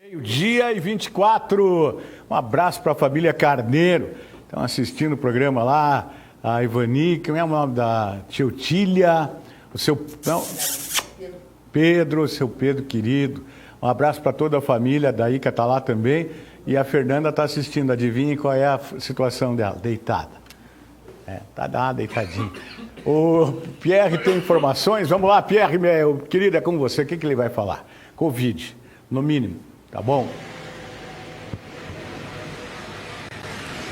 Meio-dia e 24. Um abraço para a família Carneiro. Estão assistindo o programa lá. A Ivani, como é o nome da tia Otília? O seu Pedro, seu Pedro querido. Um abraço para toda a família. Da Ica está lá também. E a Fernanda está assistindo. Adivinhe qual é a situação dela? Deitada. Tá deitadinho. O Pierre tem informações? Vamos lá, Pierre, meu querido, é com você. O que ele vai falar? Covid, no mínimo, tá bom?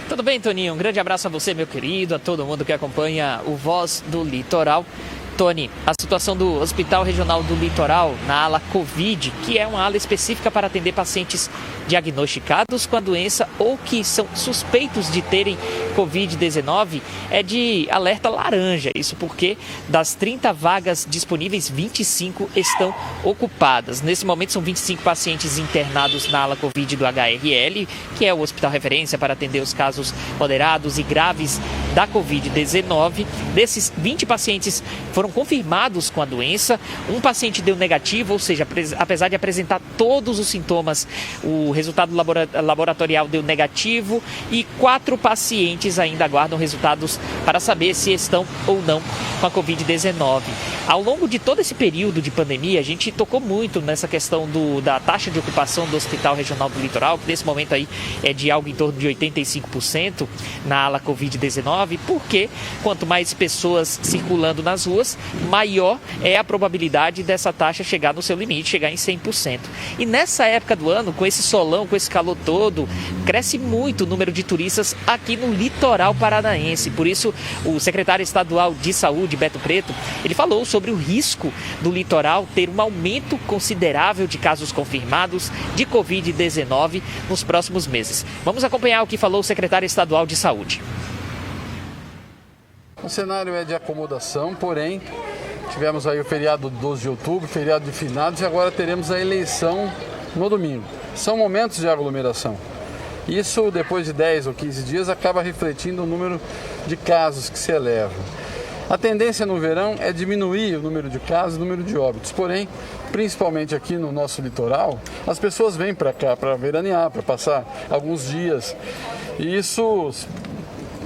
Tudo bem, Toninho? Um grande abraço a você, meu querido, a todo mundo que acompanha o Voz do Litoral. Tony, a situação do Hospital Regional do Litoral, na ala Covid, que é uma ala específica para atender pacientes diagnosticados com a doença ou que são suspeitos de terem Covid-19, é de alerta laranja. Isso porque das 30 vagas disponíveis, 25 estão ocupadas. Nesse momento são 25 pacientes internados na ala Covid do HRL, que é o hospital referência para atender os casos moderados e graves da Covid-19. Desses 20 pacientes foram confirmados com a doença. Um paciente deu negativo, ou seja, apesar de apresentar todos os sintomas, o resultado laboratorial deu negativo, e 4 pacientes ainda aguardam resultados para saber se estão ou não com a Covid-19. Ao longo de todo esse período de pandemia, a gente tocou muito nessa questão da taxa de ocupação do Hospital Regional do Litoral, que nesse momento aí é de algo em torno de 85% na ala Covid-19, porque quanto mais pessoas circulando nas ruas, maior é a probabilidade dessa taxa chegar no seu limite, chegar em 100%. E nessa época do ano, com esse solão, com esse calor todo, cresce muito o número de turistas aqui no litoral paranaense. Por isso, o secretário estadual de saúde, Beto Preto, ele falou sobre o risco do litoral ter um aumento considerável de casos confirmados de Covid-19 nos próximos meses. Vamos acompanhar o que falou o secretário estadual de saúde. O cenário é de acomodação, porém, tivemos aí o feriado 12 de outubro, feriado de finados, e agora teremos a eleição no domingo. São momentos de aglomeração. Isso, depois de 10 ou 15 dias, acaba refletindo o número de casos que se elevam. A tendência no verão é diminuir o número de casos e o número de óbitos. Porém, principalmente aqui no nosso litoral, as pessoas vêm para cá para veranear, para passar alguns dias. E isso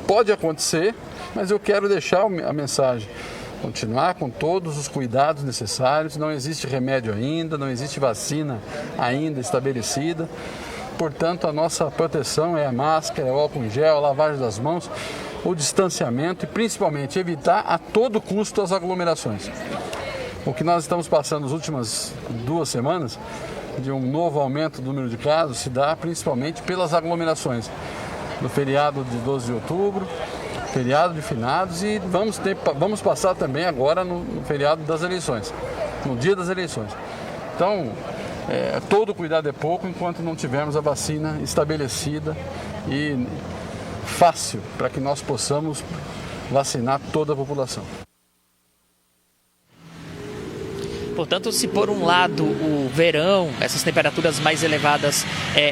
pode acontecer, mas eu quero deixar a mensagem. Continuar com todos os cuidados necessários. Não existe remédio ainda, não existe vacina ainda estabelecida. Portanto, a nossa proteção é a máscara, é o álcool em gel, a lavagem das mãos, o distanciamento e, principalmente, evitar a todo custo as aglomerações. O que nós estamos passando nas últimas 2 semanas, de um novo aumento do número de casos, se dá principalmente pelas aglomerações. No feriado de 12 de outubro, feriado de finados, e vamos passar também agora no feriado das eleições, no dia das eleições. Então, todo cuidado é pouco enquanto não tivermos a vacina estabelecida e fácil para que nós possamos vacinar toda a população. Portanto, se por um lado o verão, essas temperaturas mais elevadas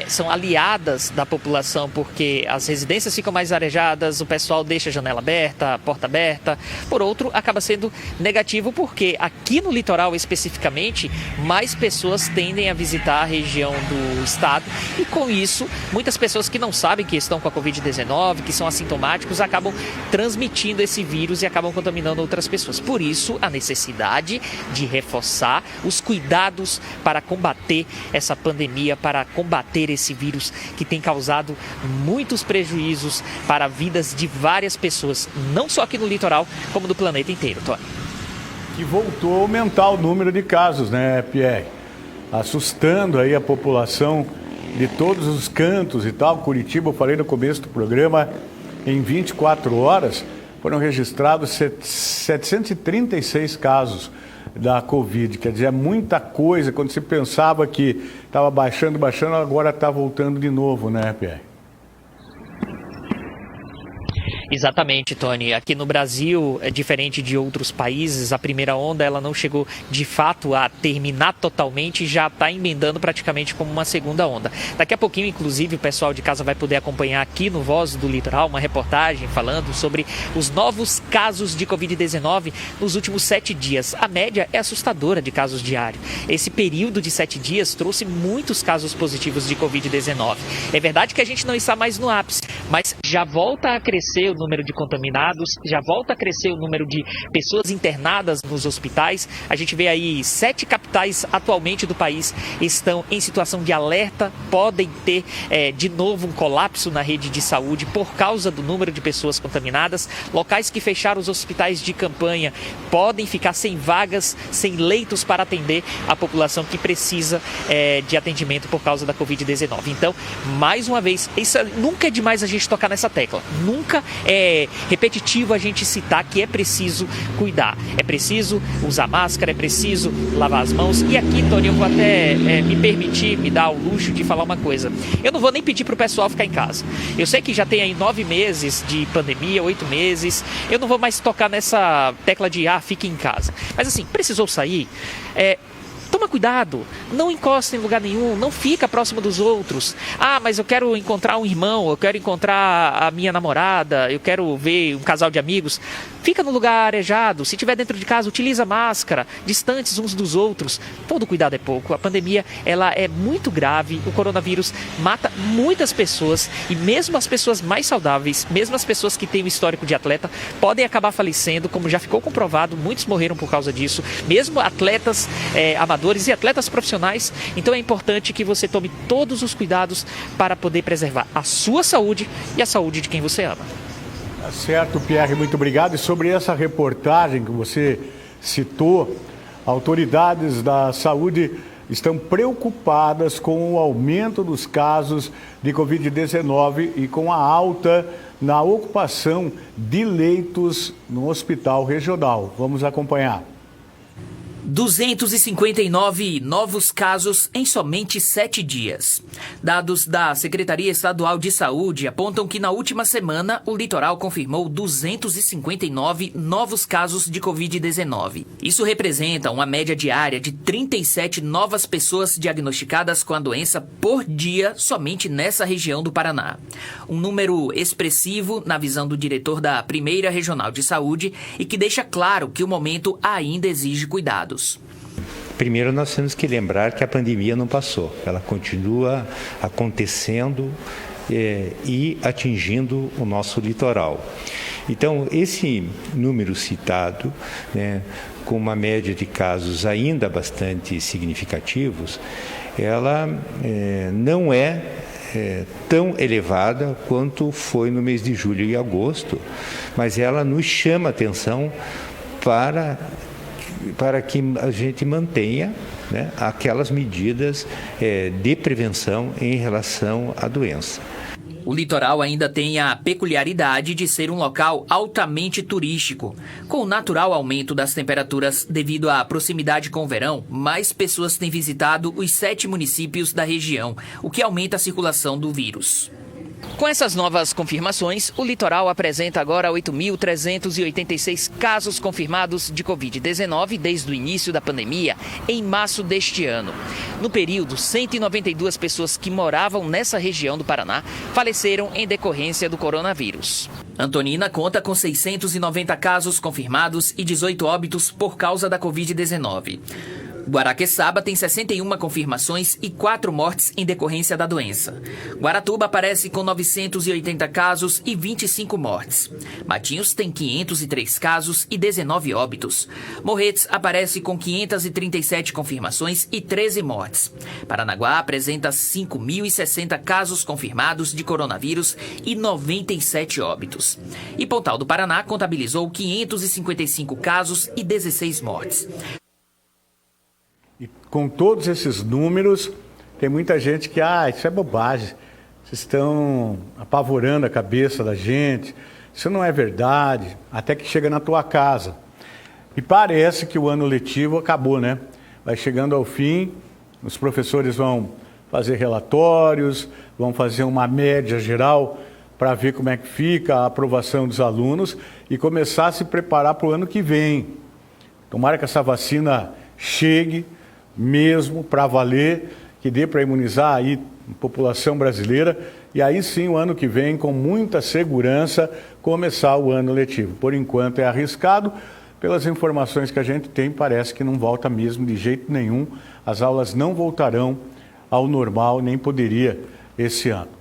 são aliadas da população, porque as residências ficam mais arejadas, o pessoal deixa a janela aberta, a porta aberta. Por outro, acaba sendo negativo porque aqui no litoral especificamente, mais pessoas tendem a visitar a região do estado, e com isso, muitas pessoas que não sabem que estão com a Covid-19, que são assintomáticos, acabam transmitindo esse vírus e acabam contaminando outras pessoas. Por isso, a necessidade de reforçar os cuidados para combater essa pandemia, para combater esse vírus que tem causado muitos prejuízos para vidas de várias pessoas, não só aqui no litoral, como no planeta inteiro, Tony. Que voltou a aumentar o número de casos, né, Pierre? Assustando aí a população de todos os cantos e tal. Curitiba, eu falei no começo do programa, em 24 horas foram registrados 736 casos da Covid, quer dizer, é muita coisa. Quando se pensava que estava baixando, agora está voltando de novo, né, Pierre? Exatamente, Tony. Aqui no Brasil, é diferente de outros países, a primeira onda ela não chegou de fato a terminar totalmente e já está emendando praticamente como uma segunda onda. Daqui a pouquinho, inclusive, o pessoal de casa vai poder acompanhar aqui no Voz do Litoral uma reportagem falando sobre os novos casos de Covid-19 nos últimos 7 dias. A média é assustadora de casos diários. Esse período de 7 dias trouxe muitos casos positivos de Covid-19. É verdade que a gente não está mais no ápice, mas já volta a crescer o número de contaminados, já volta a crescer o número de pessoas internadas nos hospitais. A gente vê aí 7 capitais atualmente do país estão em situação de alerta, podem ter de novo um colapso na rede de saúde por causa do número de pessoas contaminadas. Locais que fecharam os hospitais de campanha podem ficar sem vagas, sem leitos para atender a população que precisa de atendimento por causa da Covid-19. Então, mais uma vez, nunca é demais a gente tocar nessa tecla. Nunca é repetitivo a gente citar que é preciso cuidar. É preciso usar máscara, é preciso lavar as mãos. E aqui, Tony, eu vou até me dar o luxo de falar uma coisa. Eu não vou nem pedir para o pessoal ficar em casa. Eu sei que já tem aí 9 meses de pandemia, 8 meses. Eu não vou mais tocar nessa tecla de fique em casa. Mas assim, precisou sair? Toma cuidado, não encosta em lugar nenhum, não fica próximo dos outros. Mas eu quero encontrar um irmão, eu quero encontrar a minha namorada, eu quero ver um casal de amigos. Fica no lugar arejado, se estiver dentro de casa, utiliza máscara, distantes uns dos outros. Todo cuidado é pouco, a pandemia ela é muito grave, o coronavírus mata muitas pessoas e mesmo as pessoas mais saudáveis, mesmo as pessoas que têm o histórico de atleta, podem acabar falecendo, como já ficou comprovado, muitos morreram por causa disso, mesmo atletas amadores e atletas profissionais. Então é importante que você tome todos os cuidados para poder preservar a sua saúde e a saúde de quem você ama. Tá certo, Pierre, muito obrigado. E sobre essa reportagem que você citou, autoridades da saúde estão preocupadas com o aumento dos casos de Covid-19 e com a alta na ocupação de leitos no hospital regional. Vamos acompanhar. 259 novos casos em somente 7 dias. Dados da Secretaria Estadual de Saúde apontam que na última semana o litoral confirmou 259 novos casos de Covid-19. Isso representa uma média diária de 37 novas pessoas diagnosticadas com a doença por dia somente nessa região do Paraná. Um número expressivo na visão do diretor da Primeira Regional de Saúde e que deixa claro que o momento ainda exige cuidados. Primeiro, nós temos que lembrar que a pandemia não passou. Ela continua acontecendo e atingindo o nosso litoral. Então, esse número citado, com uma média de casos ainda bastante significativos, ela não é tão elevada quanto foi no mês de julho e agosto, mas ela nos chama a atenção para que a gente mantenha aquelas medidas de prevenção em relação à doença. O litoral ainda tem a peculiaridade de ser um local altamente turístico. Com o natural aumento das temperaturas devido à proximidade com o verão, mais pessoas têm visitado os 7 municípios da região, o que aumenta a circulação do vírus. Com essas novas confirmações, o litoral apresenta agora 8.386 casos confirmados de Covid-19 desde o início da pandemia, em março deste ano. No período, 192 pessoas que moravam nessa região do Paraná faleceram em decorrência do coronavírus. Antonina conta com 690 casos confirmados e 18 óbitos por causa da Covid-19. Guaraqueçaba tem 61 confirmações e 4 mortes em decorrência da doença. Guaratuba aparece com 980 casos e 25 mortes. Matinhos tem 503 casos e 19 óbitos. Morretes aparece com 537 confirmações e 13 mortes. Paranaguá apresenta 5.060 casos confirmados de coronavírus e 97 óbitos. E Pontal do Paraná contabilizou 555 casos e 16 mortes. E com todos esses números, tem muita gente que, isso é bobagem, vocês estão apavorando a cabeça da gente, isso não é verdade, até que chega na tua casa. E parece que o ano letivo acabou, né? Vai chegando ao fim, os professores vão fazer relatórios, vão fazer uma média geral para ver como é que fica a aprovação dos alunos e começar a se preparar para o ano que vem. Tomara que essa vacina chegue mesmo para valer, que dê para imunizar aí a população brasileira e aí sim o ano que vem, com muita segurança, começar o ano letivo. Por enquanto é arriscado, pelas informações que a gente tem, parece que não volta mesmo de jeito nenhum. As aulas não voltarão ao normal, nem poderia esse ano.